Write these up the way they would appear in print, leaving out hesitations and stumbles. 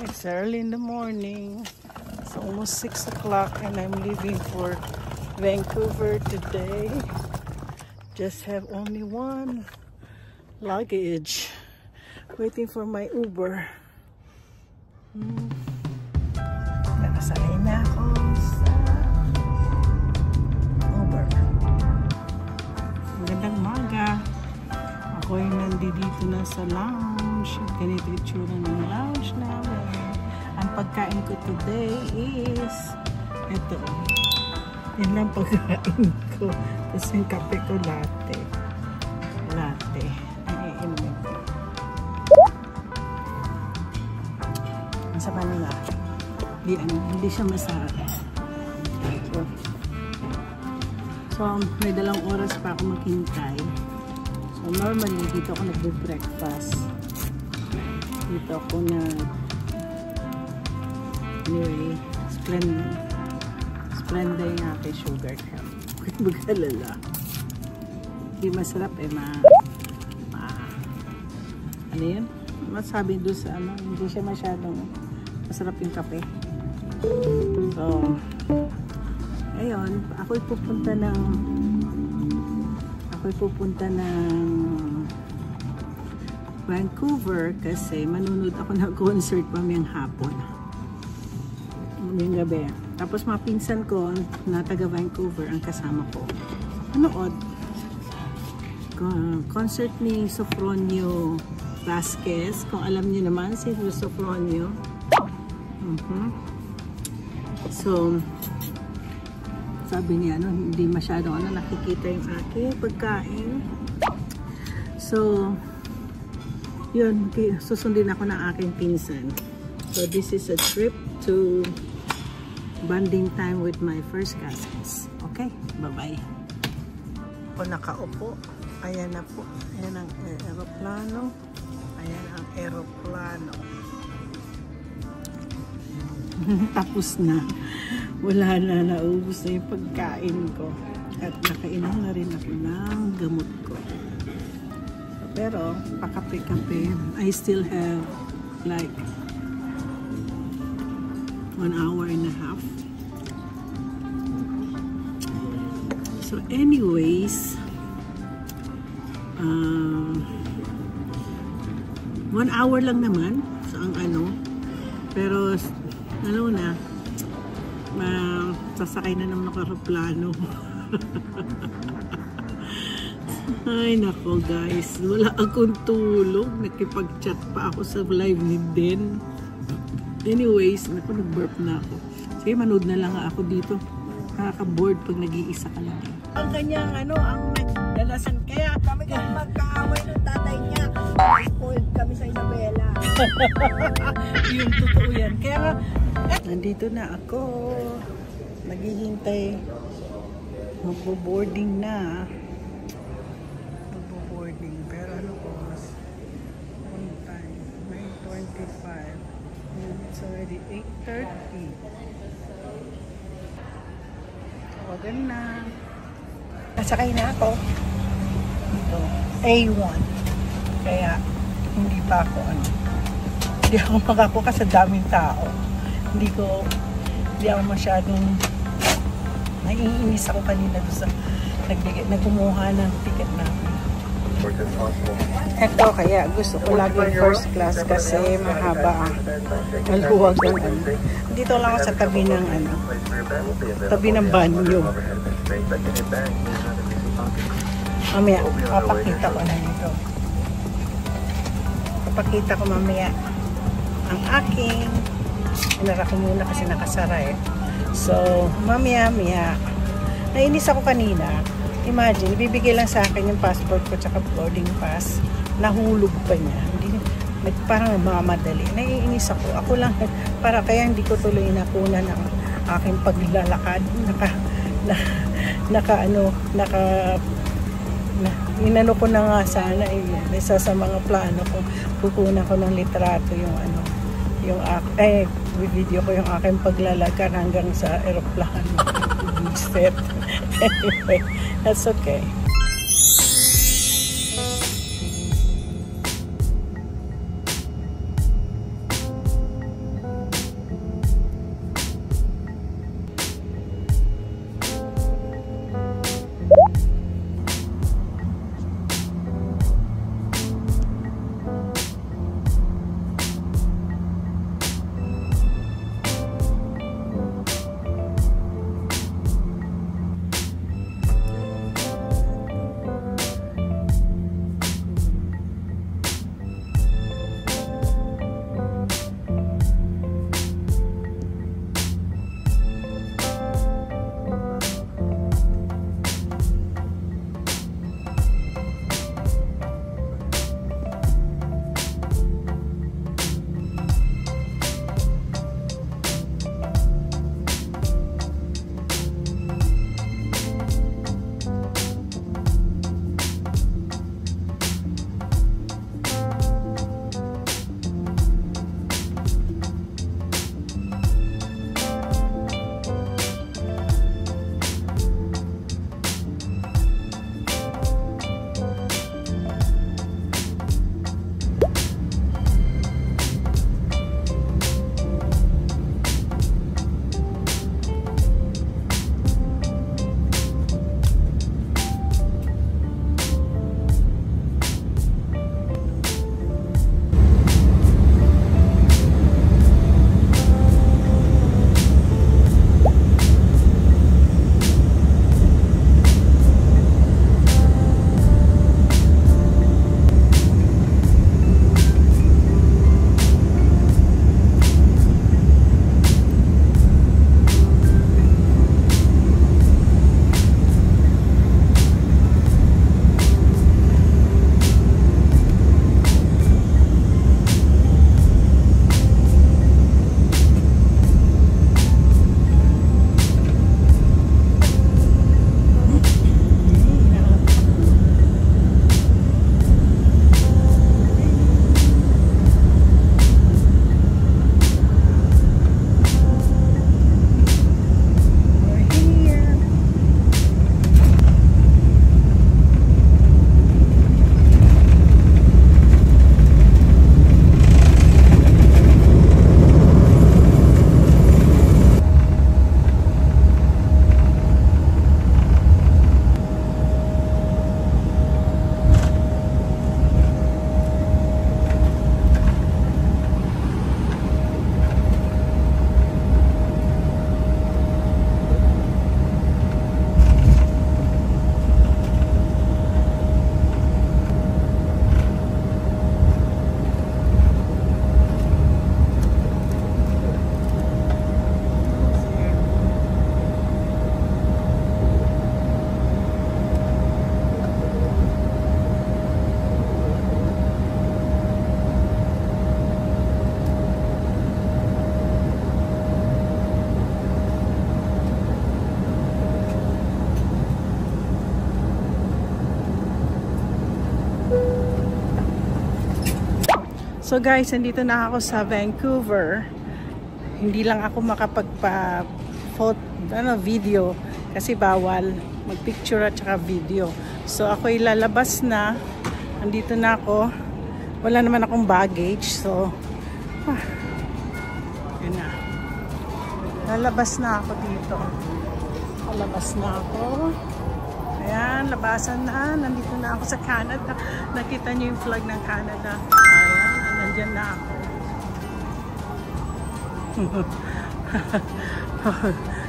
It's early in the morning. It's almost 6 o'clock and I'm leaving for Vancouver today. Just have only one luggage. Waiting for my Uber. Nakasakay na ako sa Uber. Magandang maga. Ako'y nandito na sa lounge. Ganito itsura ng lounge namin. Ang pagkain ko today is ito. Yan lang pagkain ko. Tapos yung kape ko latte. Latte. Ay, inumin ko. Ang sama nila. Hindi siya masarap. So, may 2 oras pa ako maghintay. So, normally, dito ako nagbe-breakfast. Dito ako anyway, Splenda yung aking sugar cap. Huwag mag-alala. Hindi masarap eh, ano yun? Masabi doon sa ano, hindi siya masyadong masarap yung kape. So, ayun, ako'y pupunta ng Vancouver kasi manunod ako ng concert mamayang hapon. Yung gabi. Tapos mga pinsan ko na taga Vancouver ang kasama ko. Manood. Concert ni Sofronio Vasquez. Kung alam niyo naman si Sofronio. So, sabi niya, hindi masyadong nakikita yung aking pagkain. So, yun, susundin ako ng aking pinsan. So, this is a trip to bonding time with my first cousins. Okay, bye-bye. Ako nakaupo. Ayan na po. Ayan ang aeroplano. Ayan ang aeroplano. Tapos na. Wala na, naubos na yung pagkain ko. At nakainom na rin ako ng gamot ko. Pero, pakape-kape, I still have like 1 hour and a half. So anyways, 1 hour lang naman sa ang pero sasakay na naman ng aeroplano. Ay nako guys, wala akong tulog, nakipag-chat pa ako sa live ni Den. Anyways, nag-burp na ako. Sige, manood na lang ako dito. Nakaka-board pag nag-iisa ka lang. Ang kanyang ang nagdalasan. Kaya kami magkaaway ng tatay niya. Spoiled kami sa Isabela. Yung totoo yan. Kaya nga, nandito na ako. Naghihintay. Magbo-boarding na. Magbo-boarding. Pero ano oras? On time. 9:25. It's already 8:30. Tawagan na. Nasakay na ako. Ito. A1. Kaya, hindi pa ako hindi ako makakuha sa daming tao. Hindi ako masyadong naiinis ako kanina doon sa nagkumuha ng ticket namin. Ito kaya gusto ko laging first class kasi mahaba maluwag ng Dito lang ako sa tabi ng banyo. Mamaya, papakita ko na dito. Papakita ko mamaya ang aking inara ko muna kasi nakasara eh. So, mamaya nainis ako kanina. Imagine, bibigay lang sa akin yung passport ko tsaka boarding pass. Nahulog pa niya. Parang mamadali. Naiinis ako. Ako lang, kaya hindi ko tuloy nakunan ng aking paglalakad. Inano ko na nga sana isa sa mga plano ko. Kukunan ko ng litrato video ko yung aking paglalakad hanggang sa aeroplano. Anyway, that's okay. So guys, nandito na ako sa Vancouver. Hindi lang ako video kasi bawal magpicture at saka video. So ako ilalabas na. Nandito na ako. Wala naman akong baggage. So, yun na. Lalabas na ako dito. Lalabas na ako. Ayan, labasan na. Nandito na ako sa Canada. Nakita niyo yung flag ng Canada. Ayan, nandyan na ako.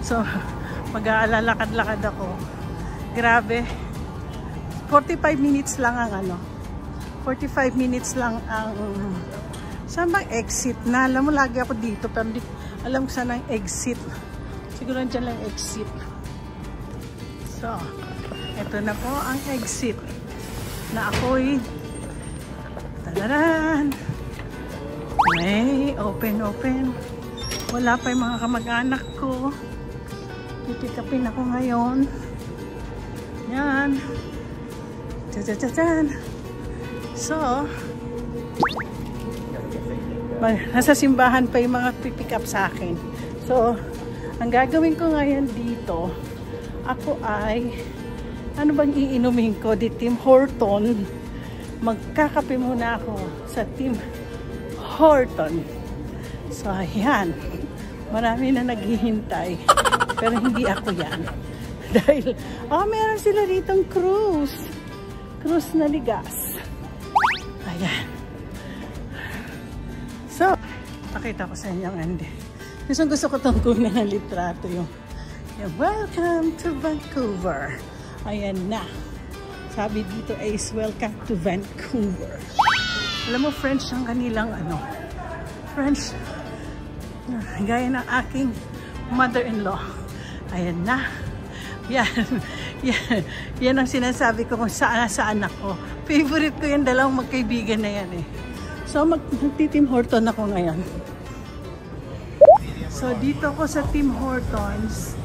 So, mag-aalalakad-lakad ako. Grabe. 45 minutes lang ang 45 minutes lang ang saan bang exit na? Alam mo, lagi ako dito pero di alam ko saan ang exit. Siguro dyan lang exit. So, ito na po ang exit na ako'y tadaran. May open. Wala pa yung mga kamag-anak ko. Pipikapin ako ngayon. Yan. Tadadadaan. So, nasa simbahan pa yung mga pipick up sa akin. So, ang gagawin ko ngayon dito, ako ay, ano bang iinumin ko? Di Tim Horton. Magkakape muna ako sa Tim Horton. So, ayan. Marami na naghihintay. Pero hindi ako yan. Dahil, meron sila ditong cruise. Cruise na ligas. Ayan. So, pakita ko sa inyo ang hindi. Gusto ko itong kunin ng litrato yung welcome to Vancouver. Ayan na. Sabi dito is welcome to Vancouver. Alam mo, French ang kanilang French. Gaya ng aking mother-in-law. Ayan na. Yan ang sinasabi ko kung saan ako. Favorite ko yung dalawang magkaibigan na yan eh. So, magti-Tim Horton ako ngayon. So, dito ko sa Tim Hortons.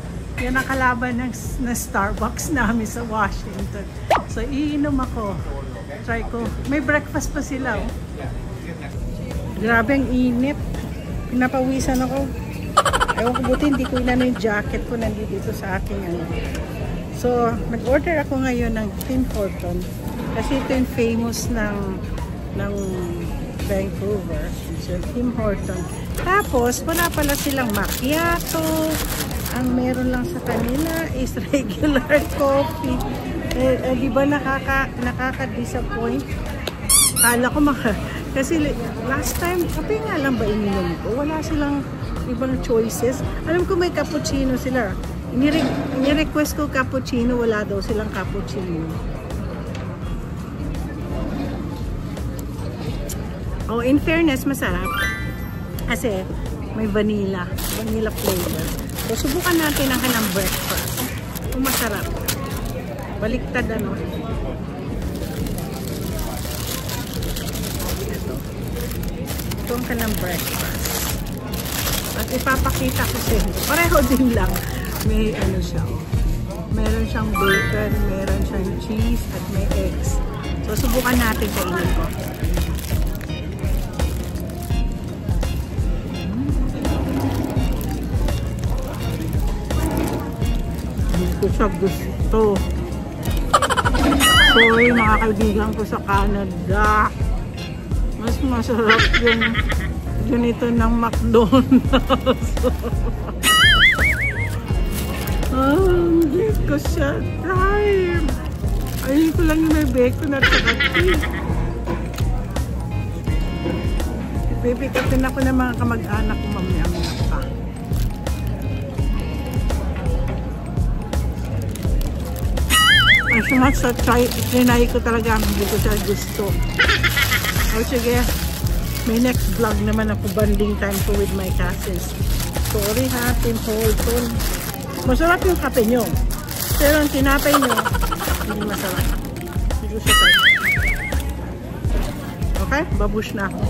Yan ang kalaban ng Starbucks namin sa Washington. So, iinom ako. Try ko. May breakfast pa sila. Oh. Grabe ang init. Pinapawisan ako. Ewan ko buti, hindi ko inano yung jacket ko nandito sa aking So, nag-order ako ngayon ng Tim Horton. Kasi ito yung famous ng Vancouver. So, Tim Horton. Tapos, wala pala silang macchiato. Ang meron lang sa kanila is regular coffee. Di ba nakaka-disappoint? Kala ko kasi last time, kape nga lang ba ininom ko? Wala silang ibang choices. Alam ko may cappuccino sila. Ni-request ko cappuccino, wala daw silang cappuccino. Oh, in fairness, masarap. Kasi may vanilla flavor. So, subukan natin ang kanang breakfast. Kung masarap. Baliktad Ito ang kanang breakfast. At ipapakita ko sa inyo. Pareho din lang. May siya. Meron siyang bacon, meron siyang cheese, at may eggs. So, subukan natin kainin ko. Hindi ko siya gusto. So, yung mga kaibigan ko sa Canada, mas masarap yung ganito ng McDonald's. Hindi ko siya try. Ayun ko lang yung may bacon at saka cheese. Ipipikapin ako ng mga kamag-anak ko mamaya-maya pa. As much as trinay ko talaga, hindi ko siya gusto. O sige, may next vlog naman ako, bonding time ko with my cousins. Sorry ha, Tim Horton. Masarap yung kape nyo. Pero ang tinapay nyo, hindi masarap. Hindi ko siya tayo. Okay, babush na ako.